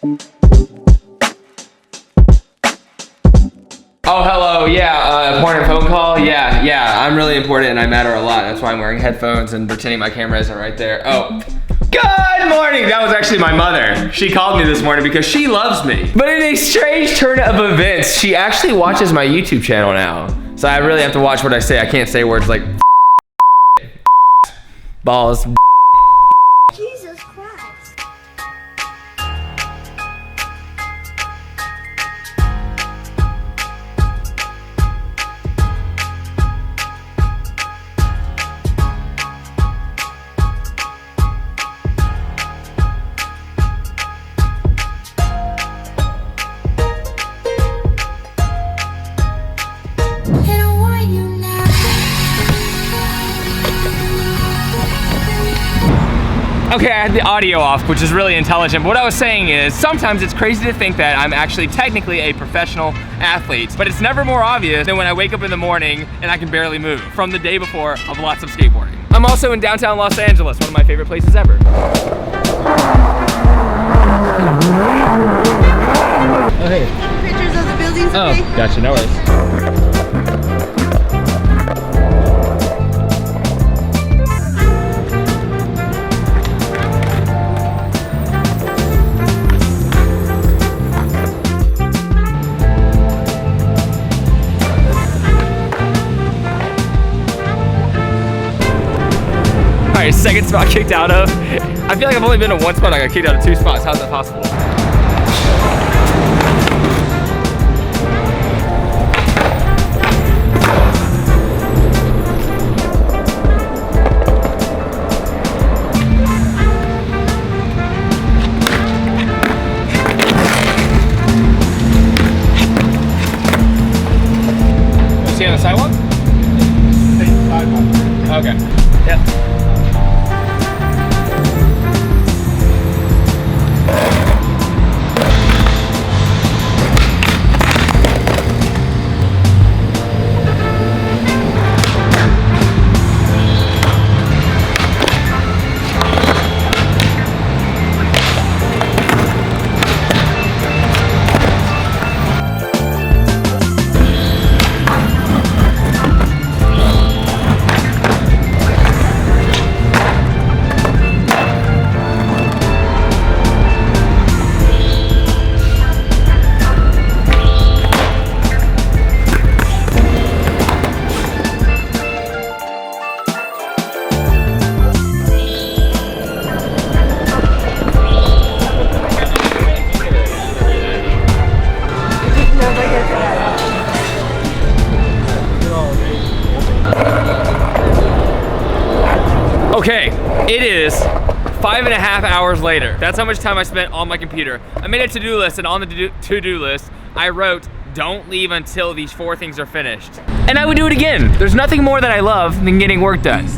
Oh, hello, yeah, important phone call? Yeah, I'm really important and I matter a lot. That's why I'm wearing headphones and pretending my camera isn't right there. Oh, good morning! That was actually my mother. She called me this morning because she loves me. But in a strange turn of events, she actually watches my YouTube channel now. So I really have to watch what I say. I can't say words like balls. Jesus Christ. Okay, I had the audio off, which is really intelligent. But what I was saying is, sometimes it's crazy to think that I'm actually technically a professional athlete, but it's never more obvious than when I wake up in the morning and I can barely move from the day before of lots of skateboarding. I'm also in downtown Los Angeles, one of my favorite places ever. Oh, hey. Pictures of the buildings. Oh, Okay? gotcha, no worries. Alright, second spot kicked out of. I feel like I've only been in one spot. I got kicked out of two spots. How's that possible? You see on the sidewalk? Okay. Yep. Okay, it is 5.5 hours later. That's how much time I spent on my computer. I made a to-do list, and on the to-do list, I wrote, don't leave until these 4 things are finished. And I would do it again. There's nothing more that I love than getting work done.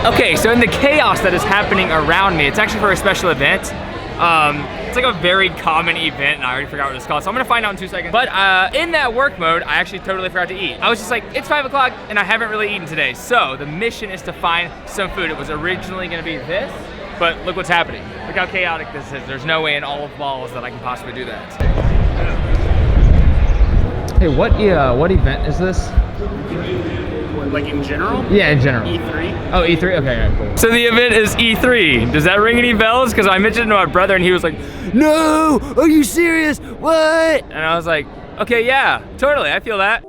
Okay, so in the chaos that is happening around me, it's actually for a special event. It's like a very common event, and I already forgot what it's called, so I'm gonna find out in 2 seconds. But in that work mode, I actually totally forgot to eat. I was just like, it's 5 o'clock, and I haven't really eaten today. So the mission is to find some food. It was originally gonna be this, but look what's happening. Look how chaotic this is. There's no way in all of balls that I can possibly do that. Hey, what event is this? Like in general? Yeah, in general. E3. Oh, E3? Okay, alright, cool. So the event is E3. Does that ring any bells? Because I mentioned it to my brother and he was like, no, are you serious? What? And I was like, okay, yeah, totally, I feel that.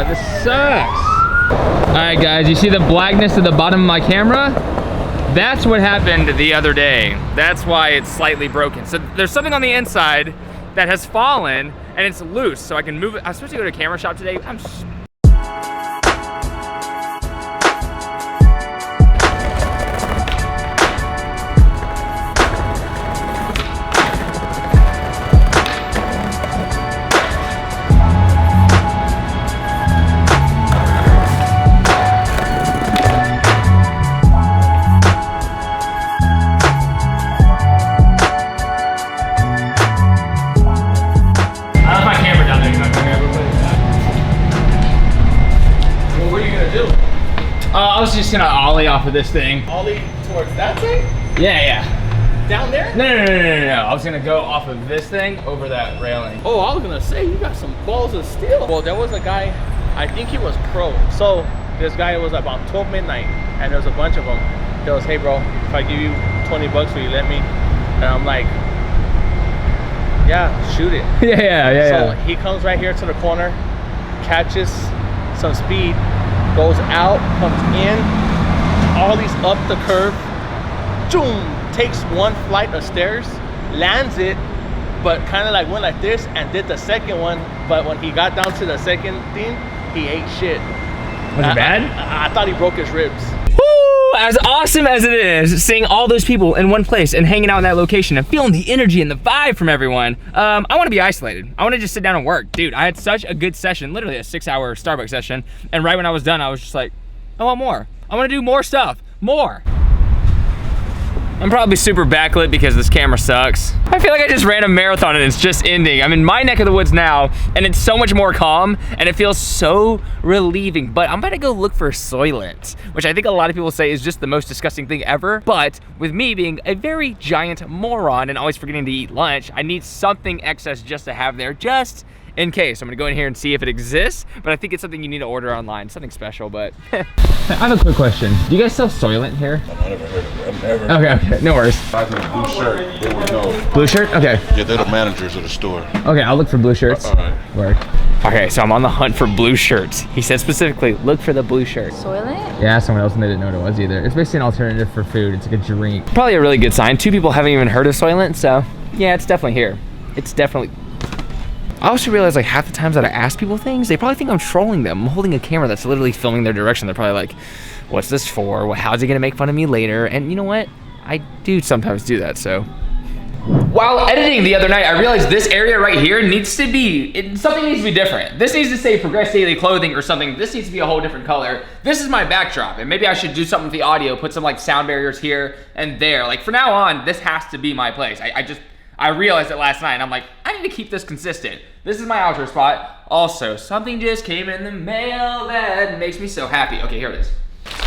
This sucks. Alright guys, you see the blackness at the bottom of my camera? That's what happened the other day. That's why it's slightly broken. So there's something on the inside that has fallen and it's loose, so I can move it. I was supposed to go to a camera shop today. I'm was just gonna ollie off of this thing. Ollie towards that thing? Yeah. Down there? No. I was gonna go off of this thing over that railing. Oh, I was gonna say, you got some balls of steel. Well, there was a guy, I think he was pro. So this guy was about 12 midnight and there was a bunch of them. He goes, hey bro, if I give you 20 bucks, will you let me? And I'm like, yeah, shoot it. Yeah. So he comes right here to the corner, catches some speed, goes out, comes in, ollies up the curve, boom, takes one flight of stairs, lands it, but kind of like went like this and did the second one. But when he got down to the second thing, he ate shit. Was it bad? I thought he broke his ribs. Woo! As awesome as it is, seeing all those people in one place and hanging out in that location and feeling the energy and the vibe from everyone, I want to be isolated. I want to just sit down and work. Dude, I had such a good session, literally a 6-hour Starbucks session, and right when I was done, I was just like, I want more. I want to do more stuff. More. I'm probably super backlit because this camera sucks. I feel like I just ran a marathon and it's just ending. I'm in my neck of the woods now and it's so much more calm and it feels so relieving, but I'm about to go look for Soylent, which I think a lot of people say is just the most disgusting thing ever. But with me being a very giant moron and always forgetting to eat lunch, I need something excess just to have there just in case. I'm gonna go in here and see if it exists, but I think it's something you need to order online, something special, but. I have a quick question. Do you guys sell Soylent here? I've never heard of it. I've never. Okay, no worries. I think blue shirt, they would know. Blue shirt? Okay. Yeah, they're the managers of the store. Okay, I'll look for blue shirts. All right. Word. Okay, so I'm on the hunt for blue shirts. He said specifically, look for the blue shirt. Soylent? Yeah, someone else and they didn't know what it was either. It's basically an alternative for food. It's like a drink. Probably a really good sign. 2 people haven't even heard of Soylent, so yeah, it's definitely here. It's definitely. I also realize like half the times that I ask people things, they probably think I'm trolling them. I'm holding a camera that's literally filming their direction. They're probably like, what's this for? Well, how's he gonna make fun of me later? And you know what? I do sometimes do that, so. While editing the other night, I realized this area right here needs to be, something needs to be different. This needs to say Progress Daily Clothing or something. This needs to be a whole different color. This is my backdrop, and maybe I should do something with the audio, put some like sound barriers here and there. Like from now on, this has to be my place. I realized it last night and I'm like, I need to keep this consistent. This is my outro spot. Also, something just came in the mail that makes me so happy. Okay, here it is.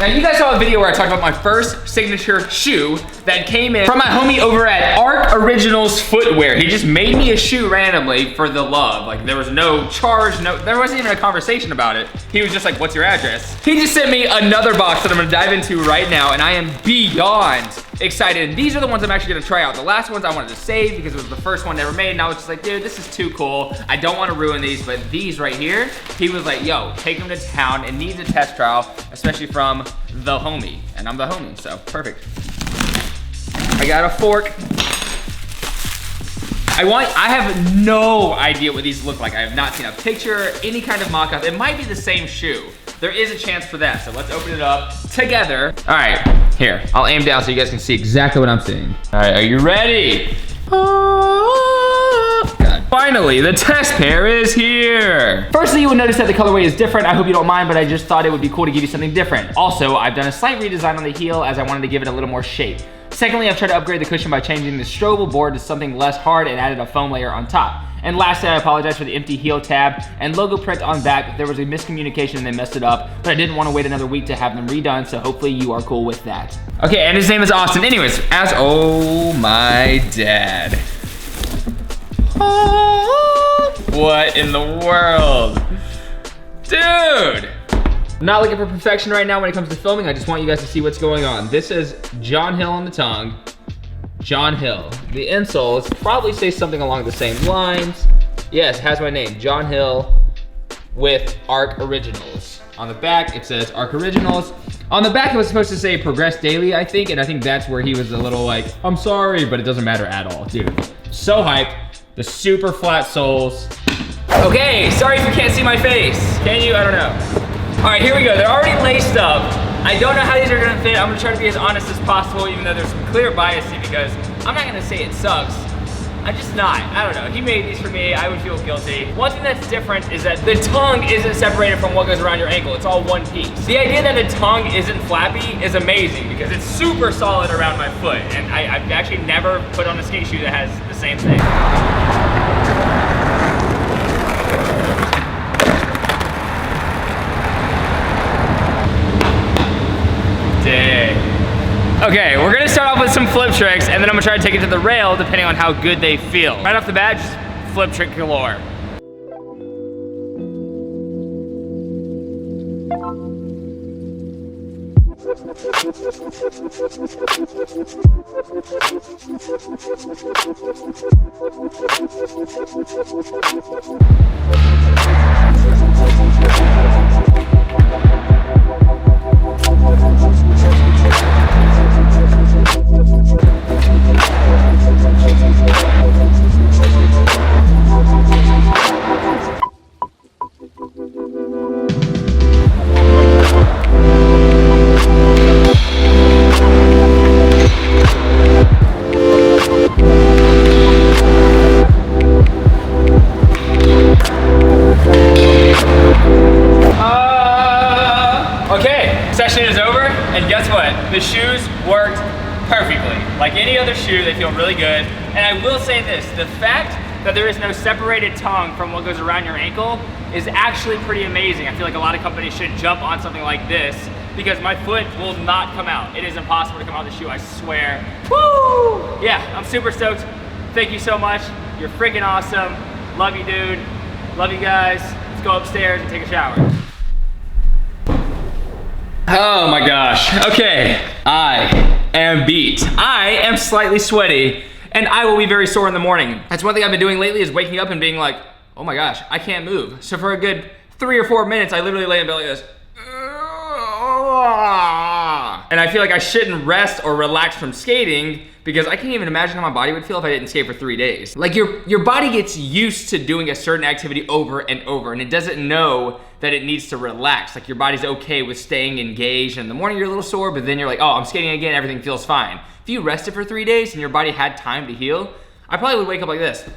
Now you guys saw a video where I talked about my first signature shoe that came in from my homie over at Arc Originals Footwear. He just made me a shoe randomly for the love. Like there was no charge, there wasn't even a conversation about it. He was just like, what's your address? He just sent me another box that I'm gonna dive into right now and I am beyond excited. And these are the ones I'm actually gonna try out. The last ones I wanted to save because it was the first one ever made and I was just like, dude, this is too cool. I don't wanna ruin these, but these right here, he was like, yo, take them to town. It needs a test trial, especially from the homie. And I'm the homie, so perfect. I got a fork. I have no idea what these look like. I have not seen a picture, any kind of mock-up. It might be the same shoe. There is a chance for that, so let's open it up together. All right, here, I'll aim down so you guys can see exactly what I'm seeing. All right, are you ready? God. Finally, the test pair is here. Firstly, you will notice that the colorway is different. I hope you don't mind, but I just thought it would be cool to give you something different. Also, I've done a slight redesign on the heel as I wanted to give it a little more shape. Secondly, I've tried to upgrade the cushion by changing the Strobel board to something less hard and added a foam layer on top. And lastly, I apologize for the empty heel tab and logo print on back. There was a miscommunication and they messed it up, but I didn't want to wait another week to have them redone, so hopefully you are cool with that. Okay, and his name is Austin. Anyways, oh my dad. Oh, what in the world? Dude! I'm not looking for perfection right now when it comes to filming. I just want you guys to see what's going on. This is John Hill on the tongue. John Hill. The insoles probably say something along the same lines. Yes, it has my name, John Hill with Arc Originals. On the back, it says Arc Originals. On the back, it was supposed to say Progress Daily, I think, and I think that's where he was a little like, I'm sorry, but it doesn't matter at all. Dude, so hyped. The super flat soles. Okay, sorry if you can't see my face. Can you? I don't know. All right, here we go. They're already laced up. I don't know how these are gonna fit. I'm gonna try to be as honest as possible, even though there's some clear bias because I'm not gonna say it sucks. I'm just not. I don't know. He made these for me. I would feel guilty. One thing that's different is that the tongue isn't separated from what goes around your ankle. It's all one piece. The idea that the tongue isn't flappy is amazing because it's super solid around my foot. And I've actually never put on a skate shoe that has the same thing. Okay, we're gonna start off with some flip tricks, and then I'm gonna try to take it to the rail depending on how good they feel. Right off the bat, just flip trick galore. The shoes worked perfectly. Like any other shoe, they feel really good. And I will say this, the fact that there is no separated tongue from what goes around your ankle is actually pretty amazing. I feel like a lot of companies should jump on something like this because my foot will not come out. It is impossible to come out of the shoe, I swear. Woo! Yeah, I'm super stoked. Thank you so much. You're freaking awesome. Love you, dude. Love you guys. Let's go upstairs and take a shower. Oh my gosh, okay. I am beat. I am slightly sweaty, and I will be very sore in the morning. That's one thing I've been doing lately is waking up and being like, oh my gosh, I can't move. So for a good 3 or 4 minutes, I literally lay in bed like this. And I feel like I shouldn't rest or relax from skating because I can't even imagine how my body would feel if I didn't skate for 3 days. Like your body gets used to doing a certain activity over and over, and it doesn't know that it needs to relax. Like your body's okay with staying engaged, and in the morning you're a little sore, but then you're like, oh, I'm skating again, everything feels fine. If you rested for 3 days and your body had time to heal, I probably would wake up like this.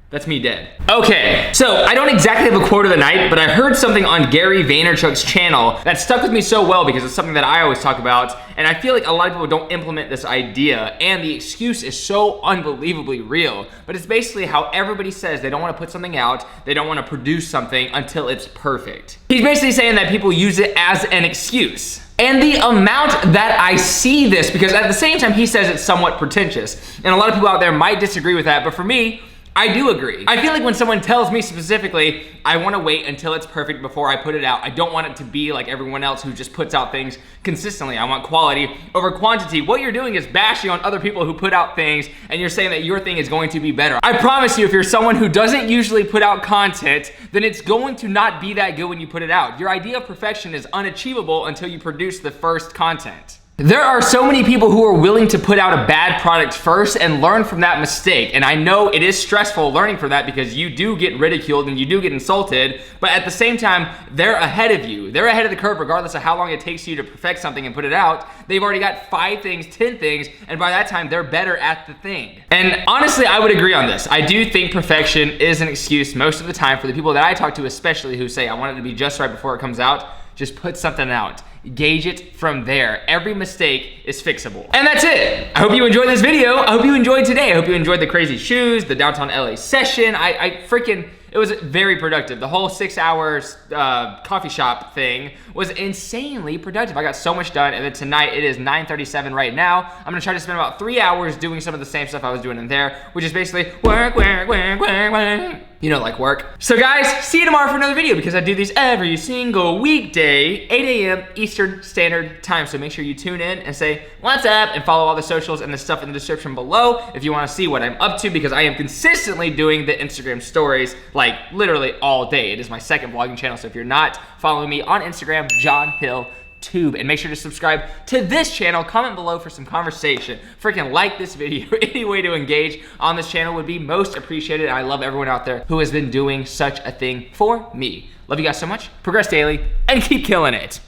That's me dead. Okay, so I don't exactly have a quote of the night, but I heard something on Gary Vaynerchuk's channel that stuck with me so well because it's something that I always talk about, and I feel like a lot of people don't implement this idea, and the excuse is so unbelievably real. But it's basically how everybody says they don't want to put something out, they don't want to produce something until it's perfect. He's basically saying that people use it as an excuse. And the amount that I see this, because at the same time he says it's somewhat pretentious, and a lot of people out there might disagree with that, but for me, I do agree. I feel like when someone tells me specifically, I want to wait until it's perfect before I put it out. I don't want it to be like everyone else who just puts out things consistently. I want quality over quantity. What you're doing is bashing on other people who put out things, and you're saying that your thing is going to be better. I promise you, if you're someone who doesn't usually put out content, then it's going to not be that good when you put it out. Your idea of perfection is unachievable until you produce the first content. There are so many people who are willing to put out a bad product first and learn from that mistake. And I know it is stressful learning from that because you do get ridiculed and you do get insulted, but at the same time, they're ahead of you. They're ahead of the curve regardless of how long it takes you to perfect something and put it out. They've already got 5 things, 10 things, and by that time, they're better at the thing. And honestly, I would agree on this. I do think perfection is an excuse most of the time for the people that I talk to, especially who say, I want it to be just right before it comes out. Just put something out. Gauge it from there. Every mistake is fixable. And that's it. I hope you enjoyed this video. I hope you enjoyed today. I hope you enjoyed the crazy shoes, the downtown LA session. It was very productive. The whole 6 hours coffee shop thing was insanely productive. I got so much done, and then tonight it is 9:37 right now. I'm gonna try to spend about 3 hours doing some of the same stuff I was doing in there, which is basically work, work, work, work, work. You know, like work. So guys, see you tomorrow for another video because I do these every single weekday, 8 a.m. Eastern Standard Time. So make sure you tune in and say, what's up? And follow all the socials and the stuff in the description below if you wanna see what I'm up to, because I am consistently doing the Instagram stories like literally all day. It is my second vlogging channel. So if you're not following me on Instagram, John Hill Tube, and make sure to subscribe to this channel. Comment below for some conversation. Freaking like this video. Any way to engage on this channel would be most appreciated. I love everyone out there who has been doing such a thing for me. Love you guys so much. Progress daily and keep killing it.